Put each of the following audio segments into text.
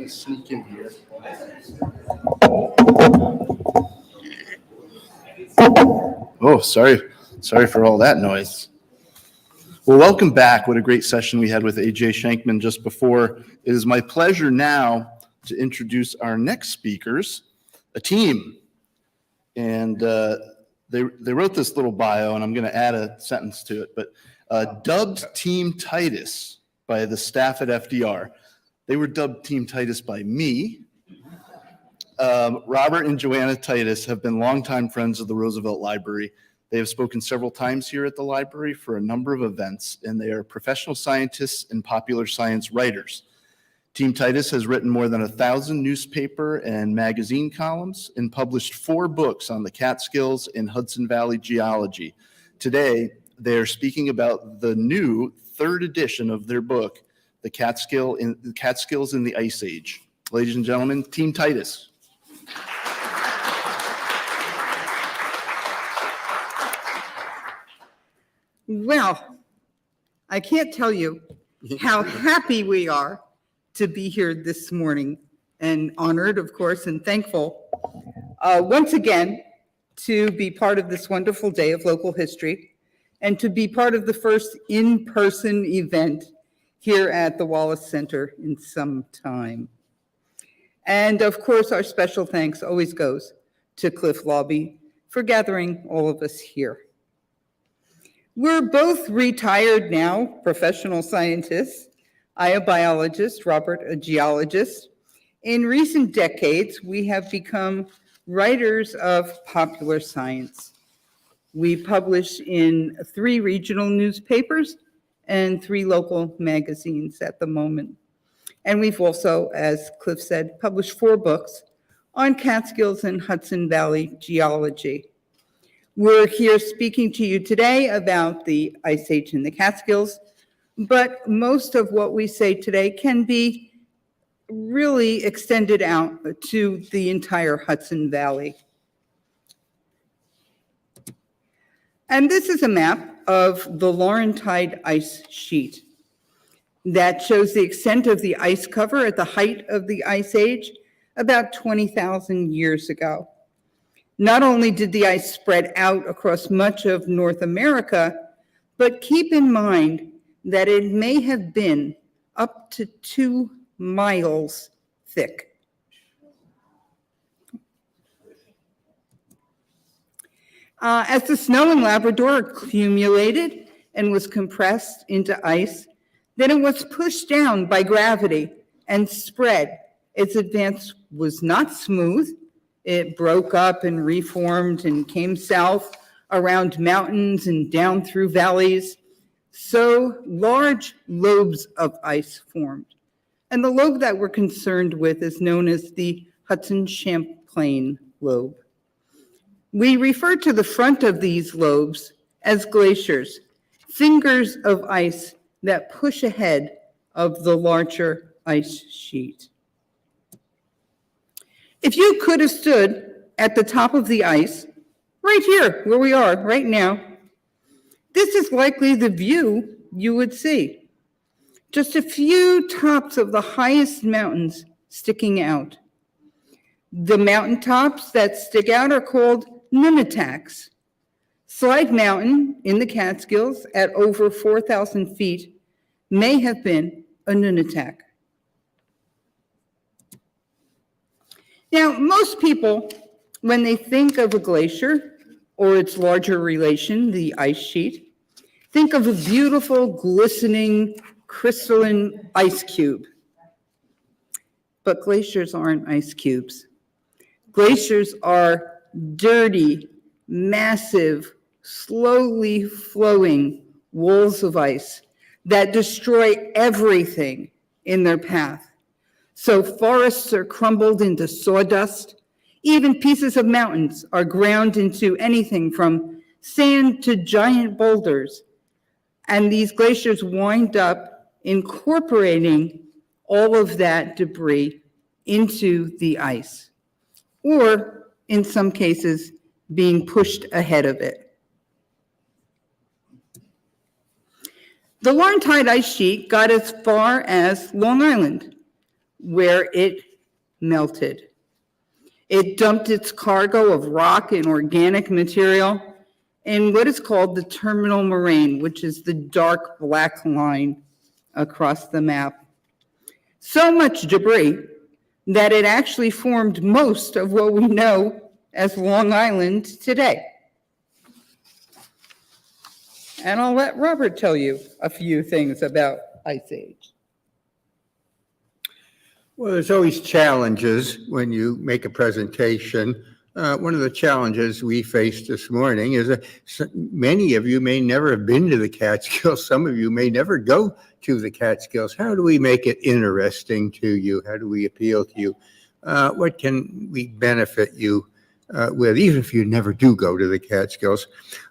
Sneak in here. Oh, sorry for all that noise. Well, welcome back. What a great session we had with AJ Schenkman just before. It is my pleasure now to introduce our next speakers, a team. And they wrote this little bio, and I'm going to add a sentence to it, but dubbed Team Titus by the staff at FDR. They were dubbed Team Titus by me. Robert and Johanna Titus have been longtime friends of the Roosevelt Library. They have spoken several times here at the library for a number of events, and they are professional scientists and popular science writers. Team Titus has written more than 1,000 newspaper and magazine columns and published 4 books on the Catskills and Hudson Valley geology. Today, they are speaking about the new 3rd edition of their book, The Catskills in the Ice Age. Ladies and gentlemen, Team Titus. Well, I can't tell you how happy we are to be here this morning, and honored, of course, and thankful once again to be part of this wonderful day of local history and to be part of the first in-person event here at the Wallace Center in some time. And of course, our special thanks always goes to Cliff Lobby for gathering all of us here. We're both retired now, professional scientists. I, a biologist, Robert, a geologist. In recent decades, we have become writers of popular science. We publish in 3 regional newspapers and 3 local magazines at the moment. And we've also, as Cliff said, published 4 books on Catskills and Hudson Valley geology. We're here speaking to you today about the Ice Age in the Catskills, but most of what we say today can be really extended out to the entire Hudson Valley. And this is a map of the Laurentide ice sheet that shows the extent of the ice cover at the height of the Ice Age about 20,000 years ago. Not only did the ice spread out across much of North America, but keep in mind that it may have been up to 2 miles thick. As the snow in Labrador accumulated and was compressed into ice, then it was pushed down by gravity and spread. Its advance was not smooth. It broke up and reformed and came south around mountains and down through valleys. So large lobes of ice formed. And the lobe that we're concerned with is known as the Hudson Champlain lobe. We refer to the front of these lobes as glaciers, fingers of ice that push ahead of the larger ice sheet. If you could have stood at the top of the ice, right here where we are right now, This is likely the view you would see. Just a few tops of the highest mountains sticking out. The mountaintops that stick out are called nunataks. Slide Mountain in the Catskills at over 4,000 feet may have been a nunatak. Now, most people, when they think of a glacier or its larger relation, the ice sheet, think of a beautiful, glistening, crystalline ice cube. But glaciers aren't ice cubes. Glaciers are dirty, massive, slowly flowing walls of ice that destroy everything in their path. So forests are crumbled into sawdust. Even pieces of mountains are ground into anything from sand to giant boulders. And these glaciers wind up incorporating all of that debris into the ice, or in some cases, being pushed ahead of it. The Laurentide ice sheet got as far as Long Island, where it melted. It dumped its cargo of rock and organic material in what is called the terminal moraine, which is the dark black line across the map. So much debris that it actually formed most of what we know as Long Island today. And I'll let Robert tell you a few things about Ice Age. Well, there's always challenges when you make a presentation. One of the challenges we faced this morning is that many of you may never have been to the Catskills. Some of you may never go to the Catskills. How do we make it interesting to you? How do we appeal to you? What can we benefit you with, even if you never do go to the Catskills?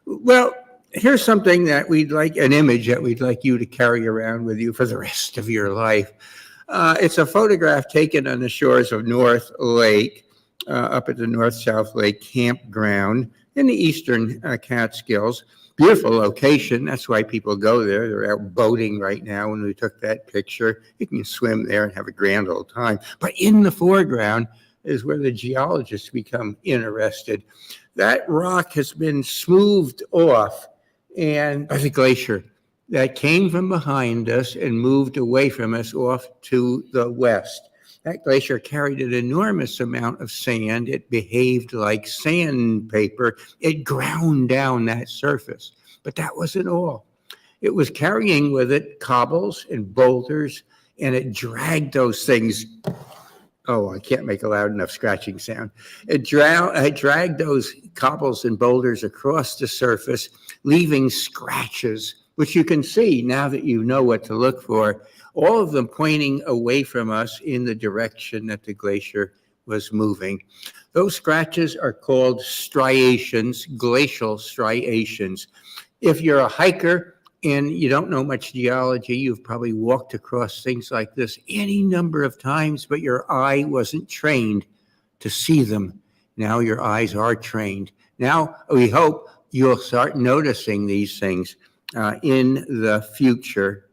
Well, here's something that an image that we'd like you to carry around with you for the rest of your life. It's a photograph taken on the shores of North Lake, up at the North-South Lake campground in the eastern Catskills. Beautiful location. That's why people go there. They're out boating right now when we took that picture. You can swim there and have a grand old time. But in the foreground is where the geologists become interested. That rock has been smoothed off and by the glacier that came from behind us and moved away from us off to the west. That glacier carried an enormous amount of sand. It behaved like sandpaper. It ground down that surface. But that wasn't all. It was carrying with it cobbles and boulders, and it dragged those things. Oh, I can't make a loud enough scratching sound. It dragged those cobbles and boulders across the surface, leaving scratches, which you can see now that you know what to look for, all of them pointing away from us in the direction that the glacier was moving. Those scratches are called striations, glacial striations. If you're a hiker and you don't know much geology, you've probably walked across things like this any number of times, but your eye wasn't trained to see them. Now your eyes are trained. Now we hope you'll start noticing these things in the future.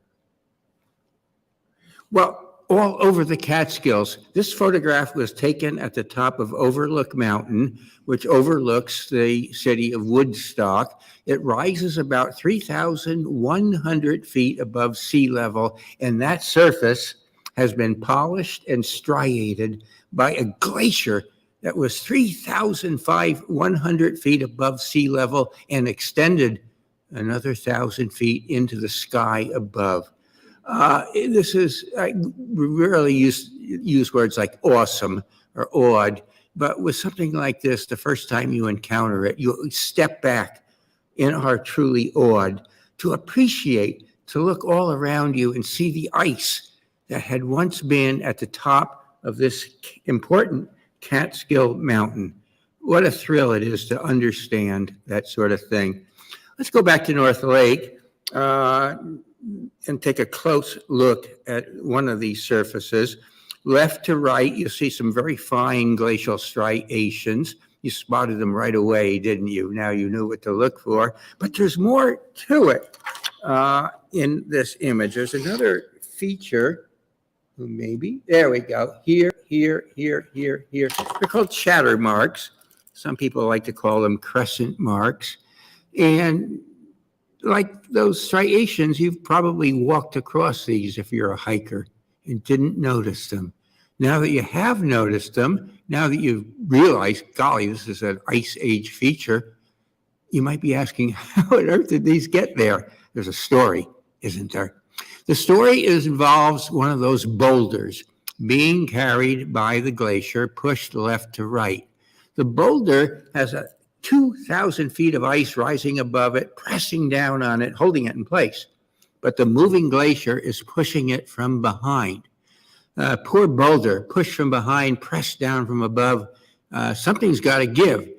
Well, all over the Catskills, this photograph was taken at the top of Overlook Mountain, which overlooks the city of Woodstock. It rises about 3,100 feet above sea level, and that surface has been polished and striated by a glacier that was 3,100 feet above sea level and extended another 1,000 feet into the sky above. This is, I rarely use words like awesome or awed, but with something like this, the first time you encounter it, you step back and are truly awed to appreciate, to look all around you and see the ice that had once been at the top of this important Catskill mountain. What a thrill it is to understand that sort of thing. Let's go back to North Lake and take a close look at one of these surfaces. Left to right, you'll see some very fine glacial striations. You spotted them right away, didn't you? Now you knew what to look for. But there's more to it in this image. There's another feature, maybe. There we go. Here. They're called chatter marks. Some people like to call them crescent marks. And like those striations, you've probably walked across these if you're a hiker and didn't notice them. Now that you have noticed them, now that you've realized, golly, this is an ice age feature, you might be asking, how on earth did these get there? There's a story, isn't there? The story involves one of those boulders being carried by the glacier, pushed left to right. The boulder has 2,000 feet of ice rising above it, pressing down on it, holding it in place. But the moving glacier is pushing it from behind. Poor boulder, pushed from behind, pressed down from above. Something's got to give.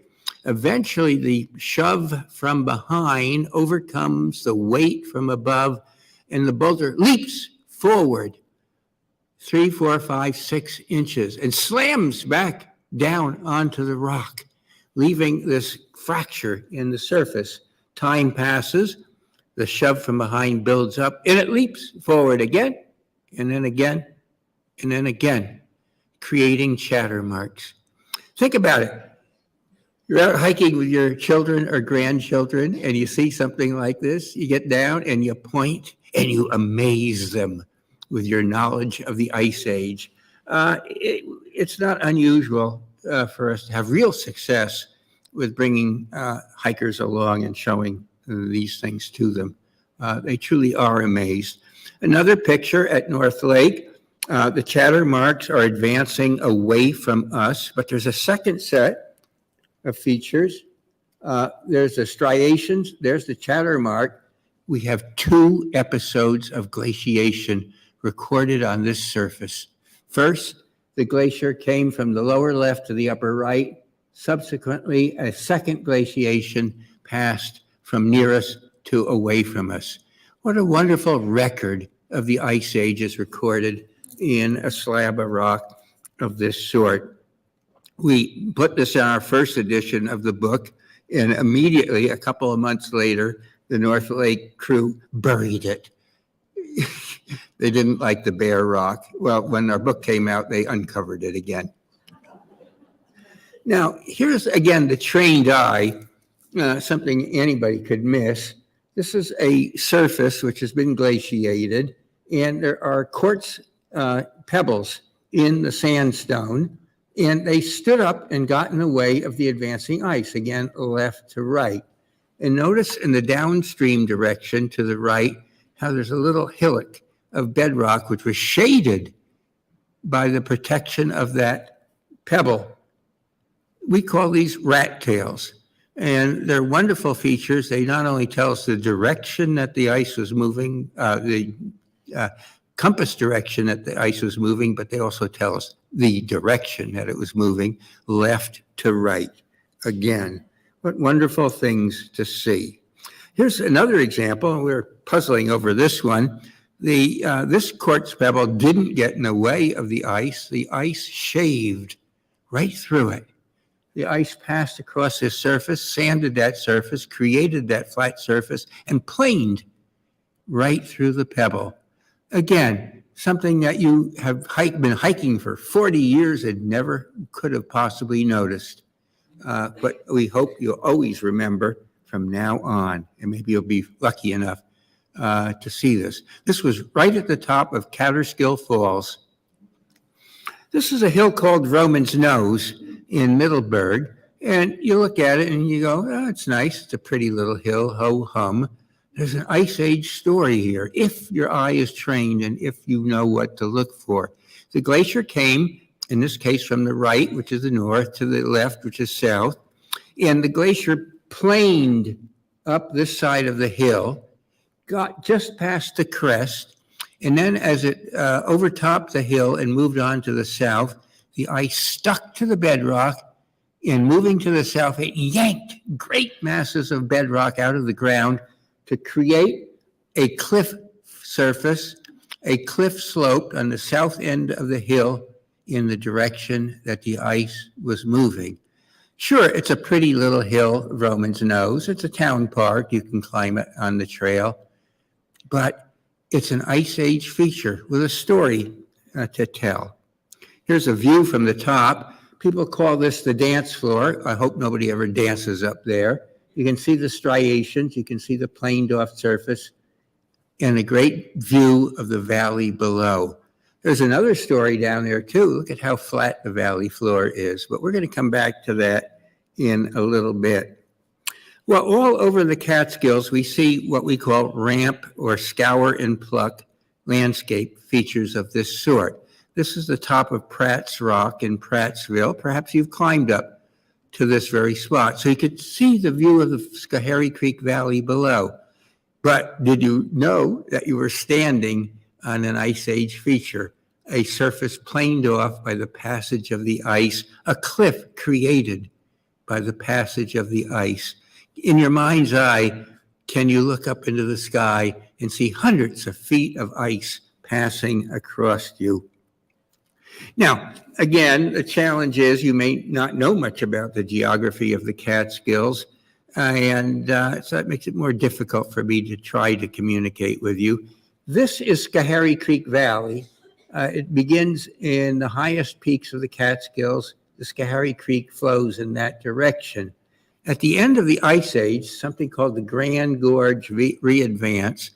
Eventually, the shove from behind overcomes the weight from above, and the boulder leaps forward 3, 4, 5, 6 inches and slams back down onto the rock, leaving this fracture in the surface. Time passes, the shove from behind builds up, and it leaps forward again, and then again, and then again, creating chatter marks. Think about it. You're out hiking with your children or grandchildren, and you see something like this. You get down and you point and you amaze them with your knowledge of the Ice Age. It's not unusual for us to have real success with bringing hikers along and showing these things to them. They truly are amazed. Another picture at North Lake. The chatter marks are advancing away from us, but there's a second set of features. There's the striations, there's the chatter mark. We have 2 episodes of glaciation recorded on this surface. First, the glacier came from the lower left to the upper right. Subsequently, a second glaciation passed from near us to away from us. What a wonderful record of the Ice Age is recorded in a slab of rock of this sort. We put this in our first edition of the book, and immediately, a couple of months later, the North Lake crew buried it. They didn't like the bare rock. Well, when our book came out, they uncovered it again. Now, here's again the trained eye, something anybody could miss. This is a surface which has been glaciated, and there are quartz pebbles in the sandstone, and they stood up and got in the way of the advancing ice, again, left to right. And notice in the downstream direction to the right, how there's a little hillock of bedrock which was shaded by the protection of that pebble. We call these rat tails, and they're wonderful features. They not only tell us the direction that the ice was moving, the compass direction that the ice was moving, but they also tell us the direction that it was moving, left to right. Again, what wonderful things to see. Here's another example. We're puzzling over this one. This quartz pebble didn't get in the way of the ice. The ice shaved right through it. The ice passed across this surface, sanded that surface, created that flat surface, and planed right through the pebble. Again, something that you have been hiking for 40 years and never could have possibly noticed. But we hope you'll always remember from now on, and maybe you'll be lucky enough to see this. This was right at the top of Catskills Falls. This is a hill called Roman's Nose in Middleburg, and you look at it and you go, oh, it's nice. It's a pretty little hill, ho-hum. There's an Ice Age story here, if your eye is trained and if you know what to look for. The glacier came, in this case, from the right, which is the north, to the left, which is south, and the glacier planed up this side of the hill, got just past the crest, and then as it overtopped the hill and moved on to the south, the ice stuck to the bedrock, and moving to the south, it yanked great masses of bedrock out of the ground to create a cliff surface, a cliff slope on the south end of the hill in the direction that the ice was moving. Sure, it's a pretty little hill, Romans knows. It's a town park. You can climb it on the trail. But it's an Ice Age feature with a story to tell. Here's a view from the top. People call this the dance floor. I hope nobody ever dances up there. You can see the striations. You can see the planed off surface and a great view of the valley below. There's another story down there too. Look at how flat the valley floor is, but we're going to come back to that in a little bit. Well, all over the Catskills, we see what we call ramp or scour and pluck landscape features of this sort. This is the top of Pratt's Rock in Prattsville. Perhaps you've climbed up to this very spot. So you could see the view of the Schoharie Creek Valley below. But did you know that you were standing on an Ice Age feature, a surface planed off by the passage of the ice, a cliff created by the passage of the ice? In your mind's eye, can you look up into the sky and see hundreds of feet of ice passing across you? Now, again, the challenge is you may not know much about the geography of the Catskills, and so that makes it more difficult for me to try to communicate with you. This is Schoharie Creek Valley. It begins in the highest peaks of the Catskills. The Schoharie Creek flows in that direction. At the end of the Ice Age, something called the Grand Gorge Readvance,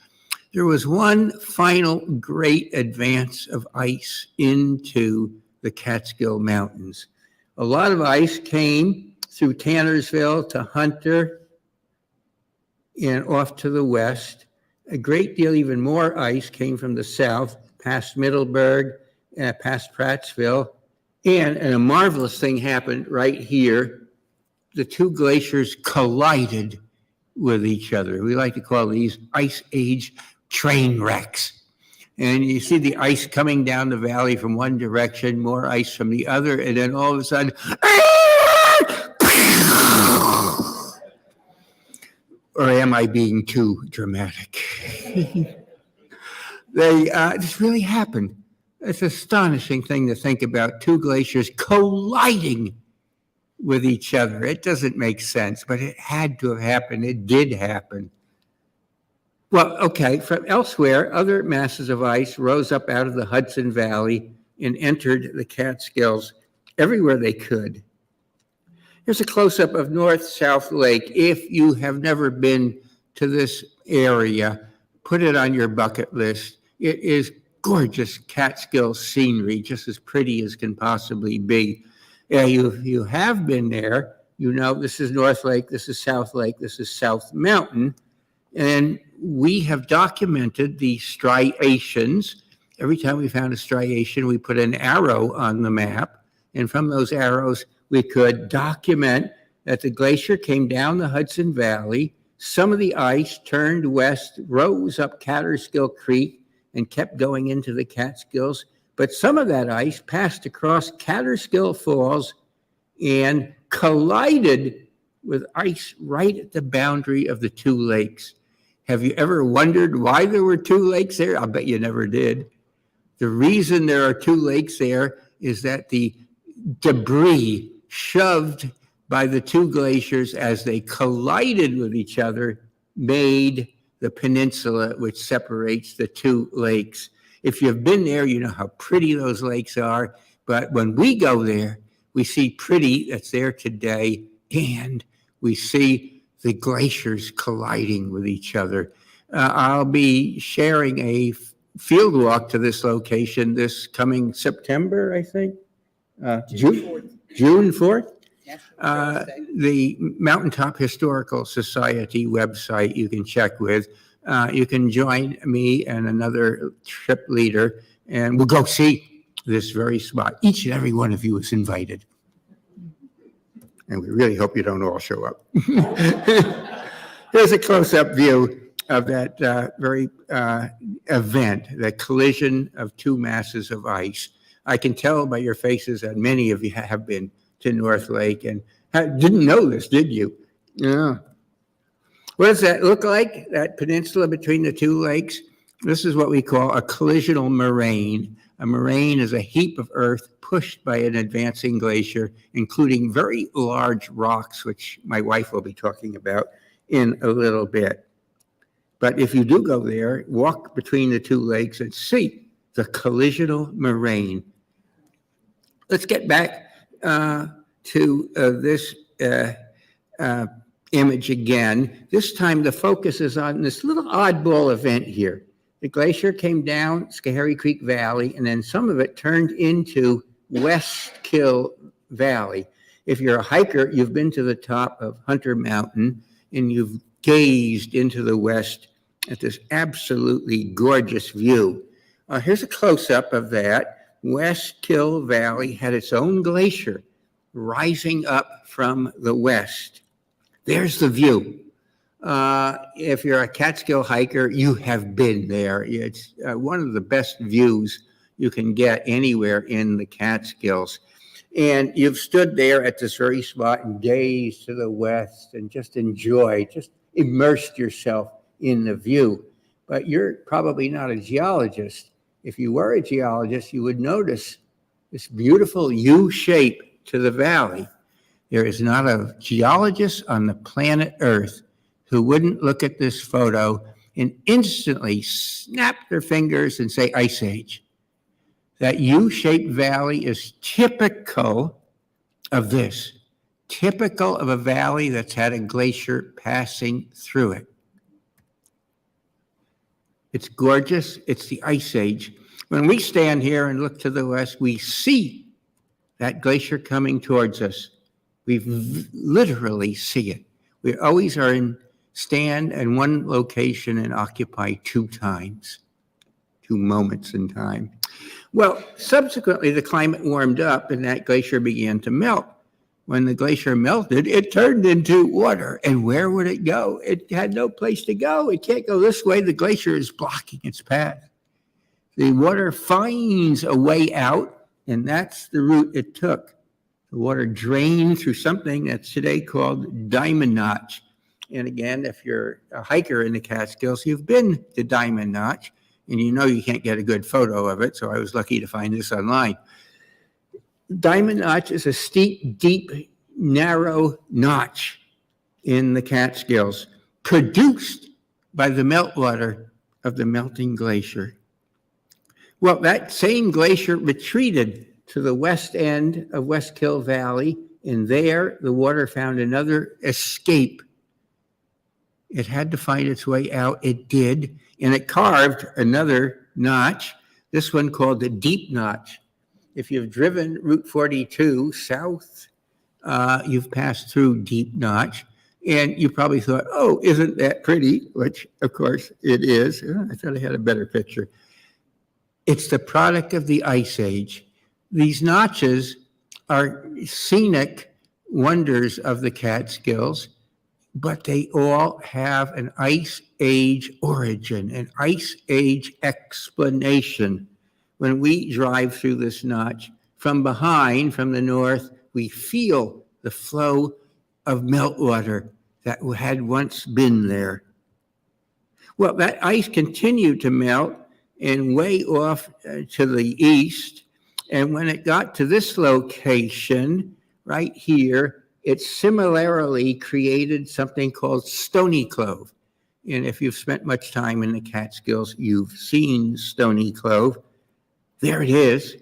there was one final great advance of ice into the Catskill Mountains. A lot of ice came through Tannersville to Hunter and off to the west. A great deal, even more ice came from the south, past Middleburg, past Prattsville. And a marvelous thing happened right here. The two glaciers collided with each other. We like to call these Ice Age train wrecks. And you see the ice coming down the valley from one direction, more ice from the other, and then all of a sudden, or am I being too dramatic? This really happened. It's an astonishing thing to think about, two glaciers colliding with each other. It doesn't make sense, but it had to have happened. It did happen. Well, okay, from elsewhere, other masses of ice rose up out of the Hudson Valley and entered the Catskills everywhere they could. Here's a close-up of North-South Lake. If you have never been to this area, put it on your bucket list. It is gorgeous Catskill scenery, just as pretty as can possibly be. You have been there. You know this is North Lake, this is South Lake, this is South Mountain. And we have documented the striations. Every time we found a striation, we put an arrow on the map. And from those arrows, we could document that the glacier came down the Hudson Valley. Some of the ice turned west, rose up Catskill Creek, and kept going into the Catskills. But some of that ice passed across Catskill Falls and collided with ice right at the boundary of the two lakes. Have you ever wondered why there were two lakes there? I'll bet you never did. The reason there are two lakes there is that the debris shoved by the two glaciers as they collided with each other made the peninsula which separates the two lakes. If you've been there, you know how pretty those lakes are. But when we go there, we see pretty that's there today, and we see the glaciers colliding with each other. I'll be sharing a field walk to this location this coming September, I think. June 4th. The Mountaintop Historical Society website you can check with. You can join me and another trip leader, and we'll go see this very spot. Each and every one of you is invited. And we really hope you don't all show up. Here's a close-up view of that very event, the collision of two masses of ice. I can tell by your faces that many of you have been to North Lake and didn't know this, did you? Yeah. What does that look like, that peninsula between the two lakes? This is what we call a collisional moraine. A moraine is a heap of earth pushed by an advancing glacier, including very large rocks, which my wife will be talking about in a little bit. But if you do go there, walk between the two lakes and see the collisional moraine. Let's get back to this image again. This time the focus is on this little oddball event here. The glacier came down Schoharie Creek Valley, and then some of it turned into Westkill Valley. If you're a hiker, you've been to the top of Hunter Mountain, and you've gazed into the west at this absolutely gorgeous view. Here's a close-up of that. Westkill Valley had its own glacier rising up from the west. There's the view. If you're a Catskill hiker, you have been there. It's one of the best views you can get anywhere in the Catskills. And you've stood there at this very spot and gazed to the west and just enjoyed, just immersed yourself in the view. But you're probably not a geologist. If you were a geologist, you would notice this beautiful U shape to the valley. There is not a geologist on the planet Earth who wouldn't look at this photo and instantly snap their fingers and say Ice Age. That U-shaped valley is typical of this, typical of a valley that's had a glacier passing through it. It's gorgeous. It's the Ice Age. When we stand here and look to the west, we see that glacier coming towards us. We literally see it. We always stand in one location and occupy two moments in time. Well, subsequently, the climate warmed up and that glacier began to melt. When the glacier melted, it turned into water. And where would it go? It had no place to go. It can't go this way. The glacier is blocking its path. The water finds a way out, and that's the route it took. The water drained through something that's today called Diamond Notch. And again, if you're a hiker in the Catskills, you've been to Diamond Notch, and you know you can't get a good photo of it, so I was lucky to find this online. Diamond Notch is a steep, deep, narrow notch in the Catskills, produced by the meltwater of the melting glacier. Well, that same glacier retreated to the west end of Westkill Valley, and there the water found another escape. It had to find its way out. It did, and it carved another notch, this one called the Deep Notch. If you've driven Route 42 south, you've passed through Deep Notch, and you probably thought, oh, isn't that pretty? Which, of course, it is. I thought I had a better picture. It's the product of the Ice Age. These notches are scenic wonders of the Catskills, but they all have an Ice Age origin, an Ice Age explanation. When we drive through this notch, from behind, from the north, we feel the flow of meltwater that had once been there. Well, that ice continued to melt and way off to the east. And when it got to this location right here, it similarly created something called Stony Clove. And if you've spent much time in the Catskills, you've seen Stony Clove. There it is,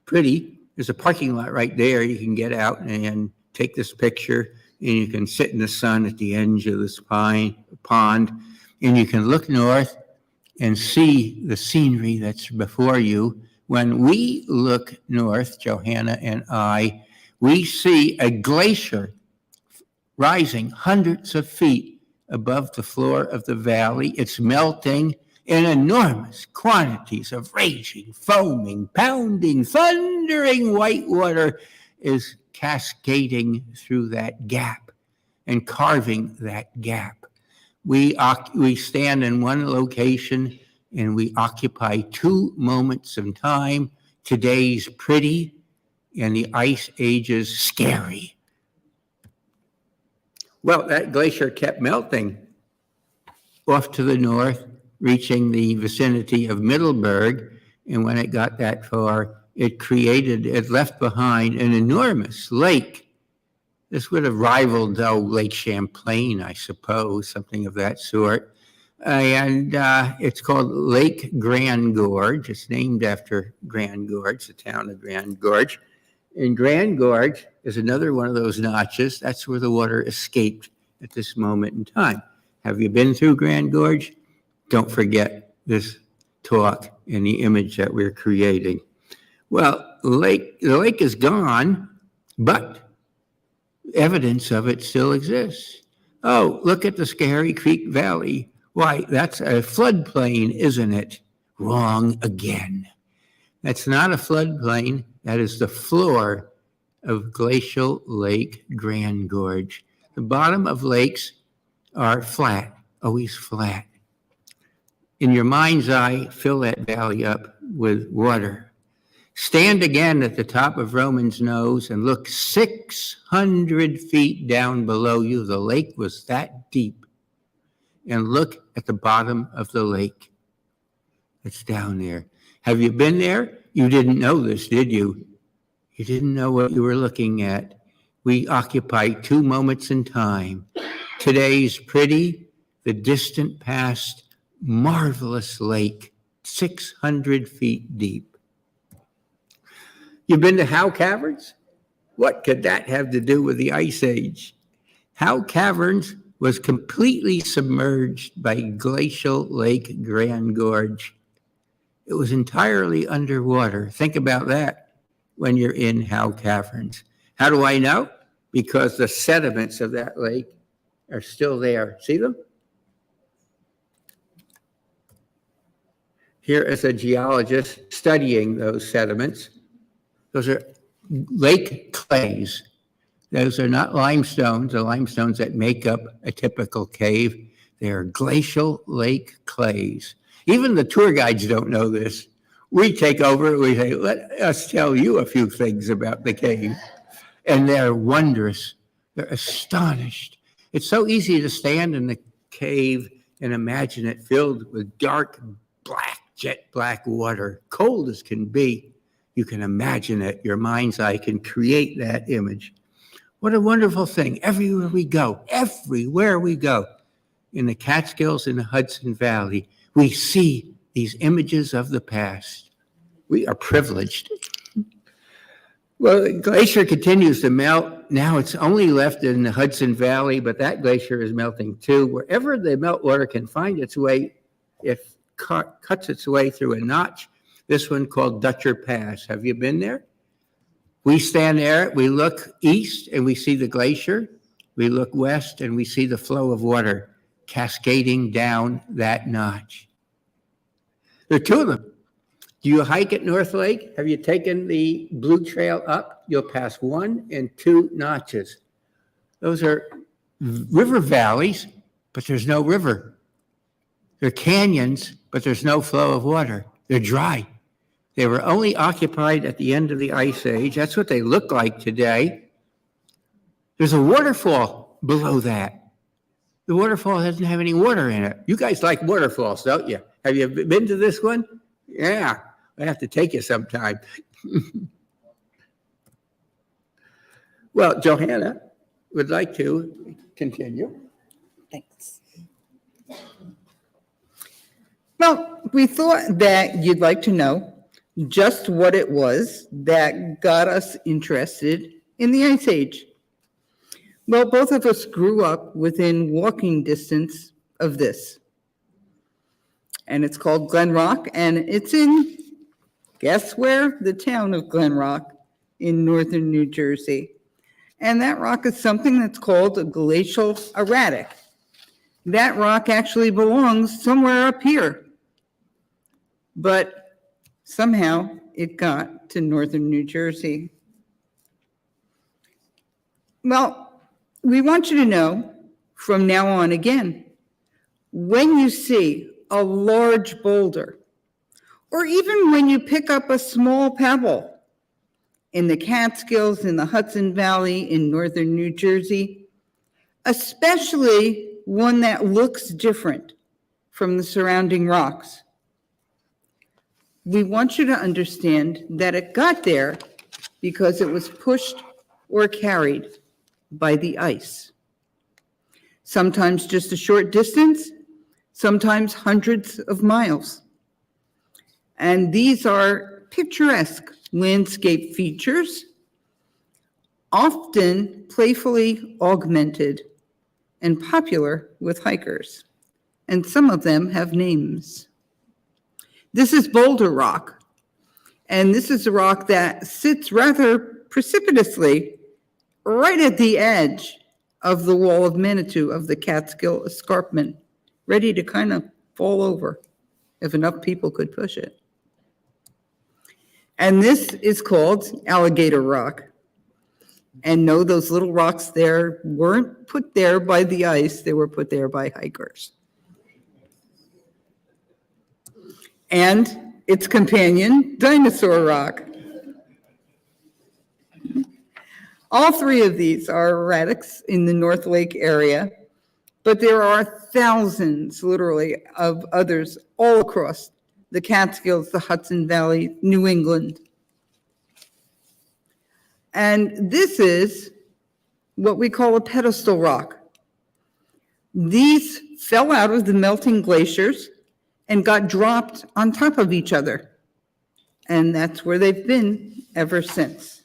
pretty. There's a parking lot right there. You can get out and take this picture, and you can sit in the sun at the edge of this pond, and you can look north and see the scenery that's before you. When we look north, Johanna and I, we see a glacier rising hundreds of feet above the floor of the valley. It's melting in enormous quantities of raging, foaming, pounding, thundering white water is cascading through that gap and carving that gap. We stand in one location and we occupy two moments in time. Today's pretty and the Ice Age's scary. Well, that glacier kept melting off to the north, reaching the vicinity of Middleburg, And when it got that far, it left behind an enormous lake. This would have rivaled, Lake Champlain, I suppose, something of that sort. And it's called Lake Grand Gorge. It's named after Grand Gorge, the town of Grand Gorge. And Grand Gorge is another one of those notches. That's where the water escaped at this moment in time. Have you been through Grand Gorge? Don't forget this talk and the image that we're creating. Well, the lake is gone, but evidence of it still exists. Oh, look at the Scary Creek Valley. Why, that's a floodplain, isn't it? Wrong again. That's not a floodplain. That is the floor of Glacial Lake Grand Gorge. The bottom of lakes are flat, always flat. In your mind's eye, fill that valley up with water. Stand again at the top of Roman's Nose and look 600 feet down below you. The lake was that deep. And look at the bottom of the lake. It's down there. Have you been there? You didn't know this, did you? You didn't know what you were looking at. We occupy 2 moments in time. Today's pretty, the distant past, marvelous lake, 600 feet deep. You've been to Howe Caverns? What could that have to do with the Ice Age? Howe Caverns was completely submerged by Glacial Lake Grand Gorge. It was entirely underwater. Think about that when you're in Howe Caverns. How do I know? Because the sediments of that lake are still there. See them? Here is a geologist studying those sediments. Those are lake clays. Those are not limestones, the limestones that make up a typical cave. They are glacial lake clays. Even the tour guides don't know this. We take over and we say, let us tell you a few things about the cave. And they're wondrous. They're astonished. It's so easy to stand in the cave and imagine it filled with dark, black, jet black water, cold as can be. You can imagine it. Your mind's eye can create that image. What a wonderful thing. Everywhere we go, in the Catskills in the Hudson Valley, we see these images of the past. We are privileged. Well, the glacier continues to melt. Now it's only left in the Hudson Valley, but that glacier is melting too. Wherever the meltwater can find its way, it cuts its way through a notch. This one called Dutcher Pass. Have you been there? We stand there, we look east and we see the glacier. We look west and we see the flow of water cascading down that notch. There are 2 of them. Do you hike at North Lake? Have you taken the Blue Trail up? You'll pass 1 and 2 notches. Those are river valleys, but there's no river. They're canyons, but there's no flow of water. They're dry. They were only occupied at the end of the Ice Age. That's what they look like today. There's a waterfall below that. The waterfall doesn't have any water in it. You guys like waterfalls, don't you? Have you been to this one? Yeah, I have to take you sometime. Well, Johanna would like to continue. Thanks. Well, we thought that you'd like to know just what it was that got us interested in the Ice Age. Well, both of us grew up within walking distance of this. And it's called Glen Rock, and it's in, guess where? The town of Glen Rock in northern New Jersey. And that rock is something that's called a glacial erratic. That rock actually belongs somewhere up here. But somehow it got to northern New Jersey. Well, we want you to know from now on again, when you see a large boulder, or even when you pick up a small pebble in the Catskills, in the Hudson Valley, in northern New Jersey, especially one that looks different from the surrounding rocks, we want you to understand that it got there because it was pushed or carried by the ice. Sometimes just a short distance, sometimes hundreds of miles. And these are picturesque landscape features, often playfully augmented and popular with hikers. And some of them have names. This is Boulder Rock. And this is a rock that sits rather precipitously right at the edge of the wall of Manitou of the Catskill Escarpment, ready to kind of fall over if enough people could push it. And this is called Alligator Rock. And no, those little rocks there weren't put there by the ice, they were put there by hikers. And its companion, Dinosaur Rock. All three of these are erratics in the North Lake area, but there are thousands, literally, of others all across the Catskills, the Hudson Valley, New England. And this is what we call a pedestal rock. These fell out of the melting glaciers and got dropped on top of each other. And that's where they've been ever since.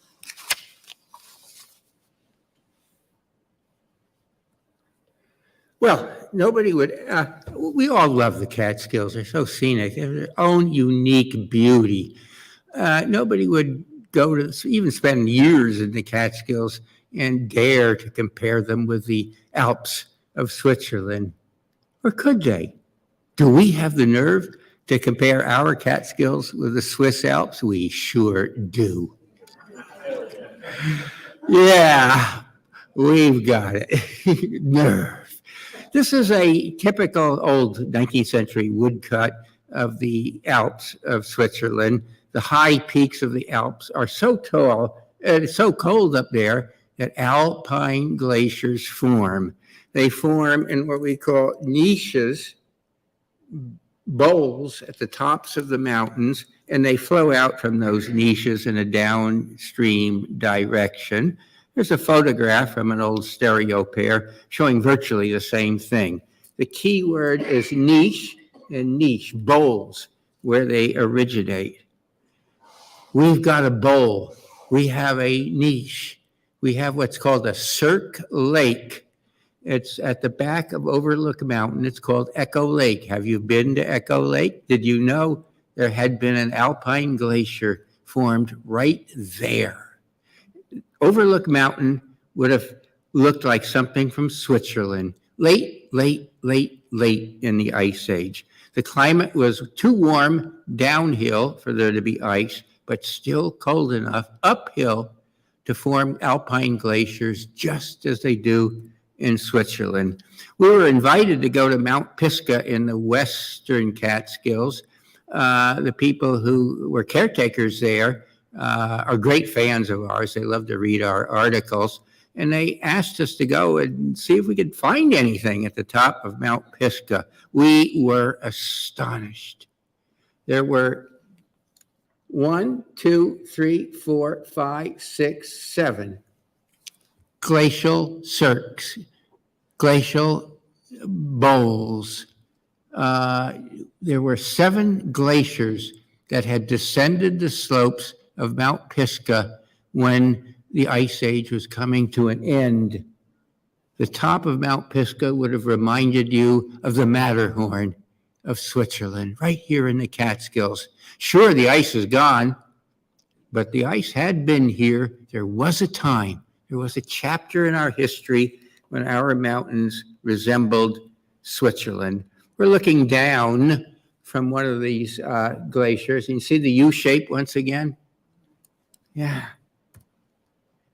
Well, nobody would, we all love the Catskills. They're so scenic. They have their own unique beauty. Nobody would go to, even spend years in the Catskills and dare to compare them with the Alps of Switzerland. Or could they? Do we have the nerve to compare our Catskills with the Swiss Alps? We sure do. Yeah, we've got it. Nerve. This is a typical old 19th century woodcut of the Alps of Switzerland. The high peaks of the Alps are so tall and it's so cold up there that alpine glaciers form. They form in what we call niches, bowls at the tops of the mountains, and they flow out from those niches in a downstream direction. There's a photograph from an old stereo pair showing virtually the same thing. The key word is niche and niche, bowls, where they originate. We've got a bowl. We have a niche. We have what's called a cirque lake. It's at the back of Overlook Mountain. It's called Echo Lake. Have you been to Echo Lake? Did you know there had been an alpine glacier formed right there? Overlook Mountain would have looked like something from Switzerland, late in the Ice Age. The climate was too warm downhill for there to be ice, but still cold enough uphill to form alpine glaciers just as they do in Switzerland. We were invited to go to Mount Pisgah in the western Catskills. The people who were caretakers there are great fans of ours. They love to read our articles. And they asked us to go and see if we could find anything at the top of Mount Pisgah. We were astonished. There were 1, 2, 3, 4, 5, 6, 7 glacial cirques, glacial bowls. There were 7 glaciers that had descended the slopes of Mount Pisgah when the Ice Age was coming to an end. The top of Mount Pisgah would have reminded you of the Matterhorn of Switzerland, right here in the Catskills. Sure, the ice is gone, but the ice had been here. There was a time, there was a chapter in our history when our mountains resembled Switzerland. We're looking down from one of these glaciers, and you see the U shape once again? Yeah.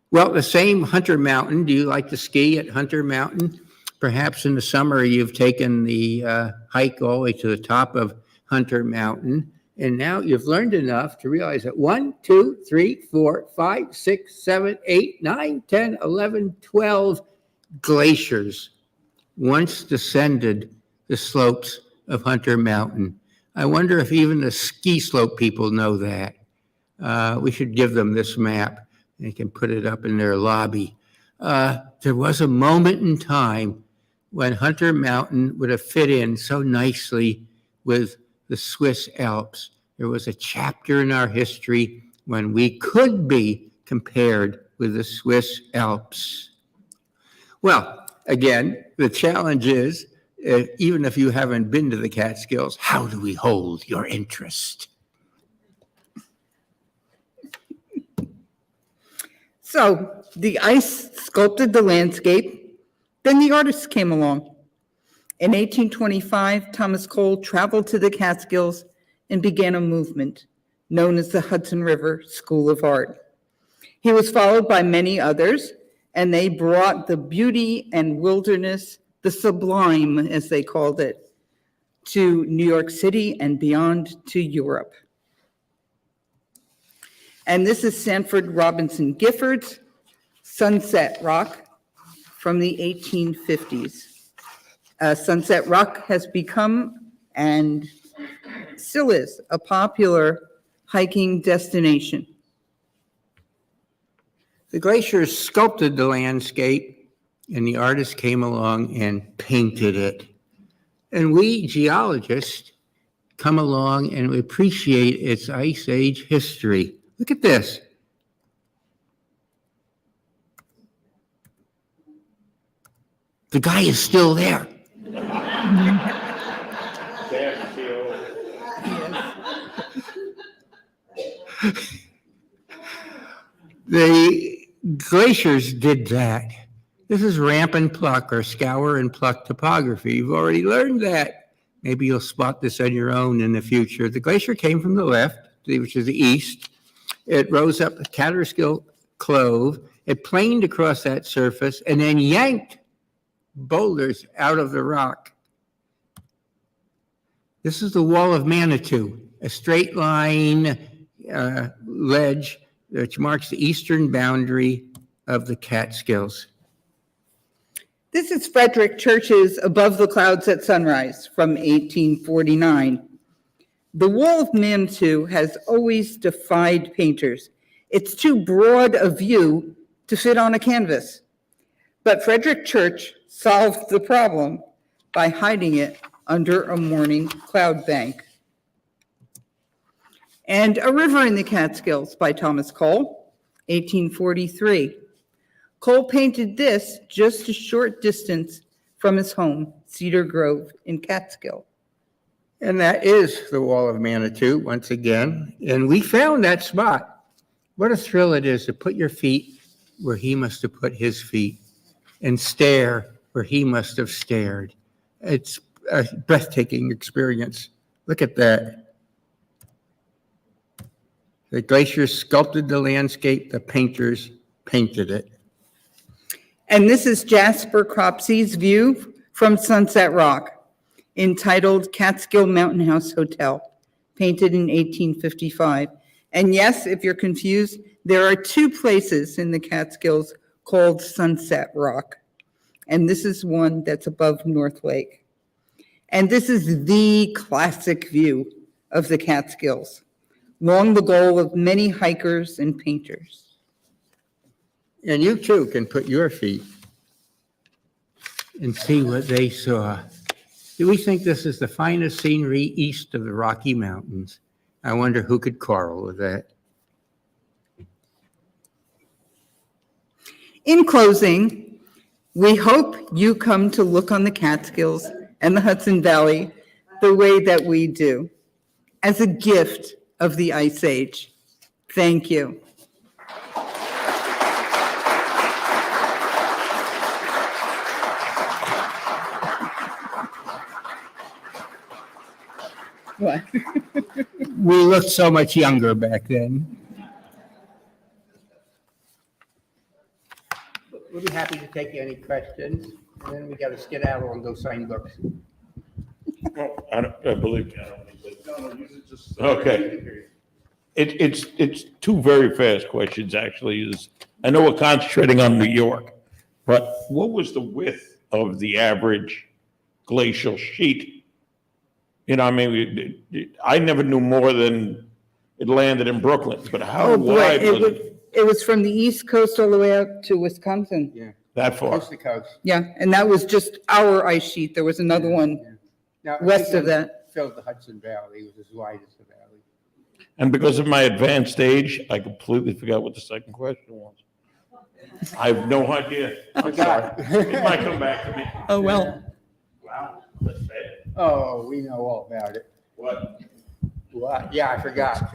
Well, the same Hunter Mountain. Do you like to ski at Hunter Mountain? Perhaps in the summer you've taken the hike all the way to the top of Hunter Mountain, and now you've learned enough to realize that 1, 2, 3, 4, 5, 6, 7, 8, 9, 10, 11, 12 glaciers once descended the slopes of Hunter Mountain. I wonder if even the ski slope people know that. We should give them this map. They can put it up in their lobby. There was a moment in time when Hunter Mountain would have fit in so nicely with the Swiss Alps. There was a chapter in our history when we could be compared with the Swiss Alps. Well, again, the challenge is, even if you haven't been to the Catskills, how do we hold your interest? So the ice sculpted the landscape, then the artists came along. In 1825, Thomas Cole traveled to the Catskills and began a movement known as the Hudson River School of Art. He was followed by many others, and they brought the beauty and wilderness, the sublime, as they called it, to New York City and beyond to Europe. And this is Sanford Robinson Gifford's Sunset Rock from the 1850s. Sunset Rock has become, and still is, a popular hiking destination. The glaciers sculpted the landscape, and the artists came along and painted it. And we geologists come along and we appreciate its Ice Age history. Look at this. The guy is still there. The glaciers did that. This is ramp and pluck, or scour and pluck topography. You've already learned that. Maybe you'll spot this on your own in the future. The glacier came from the left, which is the east. It rose up the Catskill Clove. It planed across that surface and then yanked boulders out of the rock. This is the Wall of Manitou, a straight line ledge which marks the eastern boundary of the Catskills. This is Frederick Church's Above the Clouds at Sunrise from 1849. The Wall of Manitou has always defied painters. It's too broad a view to fit on a canvas. But Frederick Church solved the problem by hiding it under a morning cloud bank. And A River in the Catskills by Thomas Cole, 1843. Cole painted this just a short distance from his home, Cedar Grove in Catskill. And that is the Wall of Manitou, once again. And we found that spot. What a thrill it is to put your feet where he must have put his feet and stare where he must have stared. It's a breathtaking experience. Look at that. The glaciers sculpted the landscape, the painters painted it. And this is Jasper Cropsey's view from Sunset Rock, entitled Catskill Mountain House Hotel, painted in 1855. And yes, if you're confused, there are two places in the Catskills called Sunset Rock. And this is one that's above North Lake. And this is the classic view of the Catskills, long the goal of many hikers and painters. And you too can put your feet and see what they saw. Do we think this is the finest scenery east of the Rocky Mountains? I wonder who could quarrel with that. In closing, we hope you come to look on the Catskills and the Hudson Valley the way that we do, as a gift of the Ice Age. Thank you. What? We looked so much younger back then. We'll be happy to take any questions, and then we got to skedaddle and go sign books. Well, I believe. Okay. It's two very fast questions, actually. I know we're concentrating on New York, but what was the width of the average glacial sheet You know, I mean, I never knew more than it landed in Brooklyn, but how Oh, boy, wide was it? it was from the East Coast all the way out to Wisconsin. Yeah, That far? coast to coast. Yeah, and that was just our ice sheet. There was another one Now, west of that. filled the Hudson Valley. It was as wide as the valley. And because of my advanced age, I completely forgot what the second question was. I have no idea. I'm sorry. It might come back to me. Oh, well. Wow, that's bad. Oh, we know all about it. What? What? Yeah, I forgot.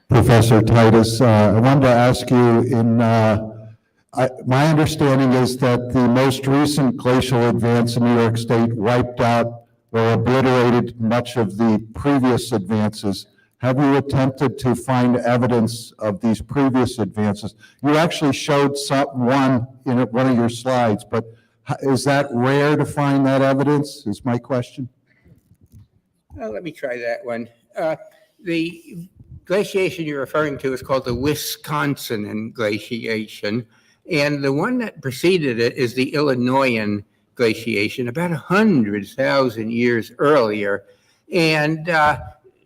Professor Titus, I wanted to ask you, my understanding is that the most recent glacial advance in New York State wiped out or obliterated much of the previous advances. Have you attempted to find evidence of these previous advances? You actually showed one in one of your slides, but is that rare to find that evidence, is my question? Let me try that one. The glaciation you're referring to is called the Wisconsin glaciation. And the one that preceded it is the Illinoisan glaciation about 100,000 years earlier. And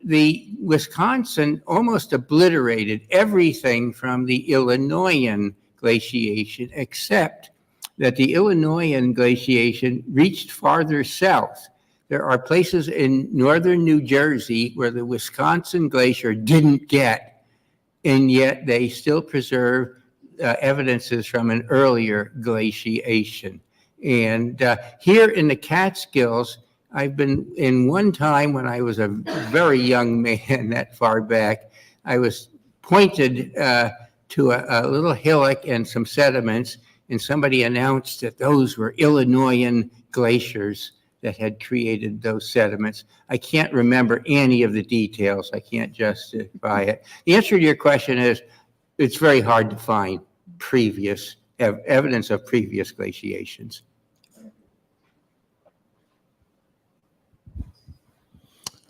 the Wisconsin almost obliterated everything from the Illinoisan glaciation, except that the Illinoisan glaciation reached farther south. There are places in northern New Jersey where the Wisconsin glacier didn't get, and yet they still preserve evidences from an earlier glaciation. And here in the Catskills, I've been in one time when I was a very young man that far back, I was pointed to a little hillock and some sediments, and somebody announced that those were Illinoisan glaciers that had created those sediments. I can't remember any of the details. I can't justify it. The answer to your question is it's very hard to find previous evidence of previous glaciations.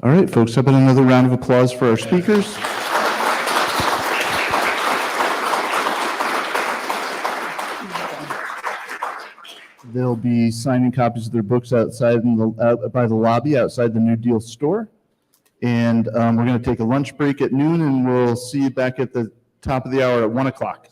All right, folks, how about another round of applause for our speakers? They'll be signing copies of their books outside by the lobby outside the New Deal store. And we're going to take a lunch break at noon, and we'll see you back at the top of the hour at 1 o'clock.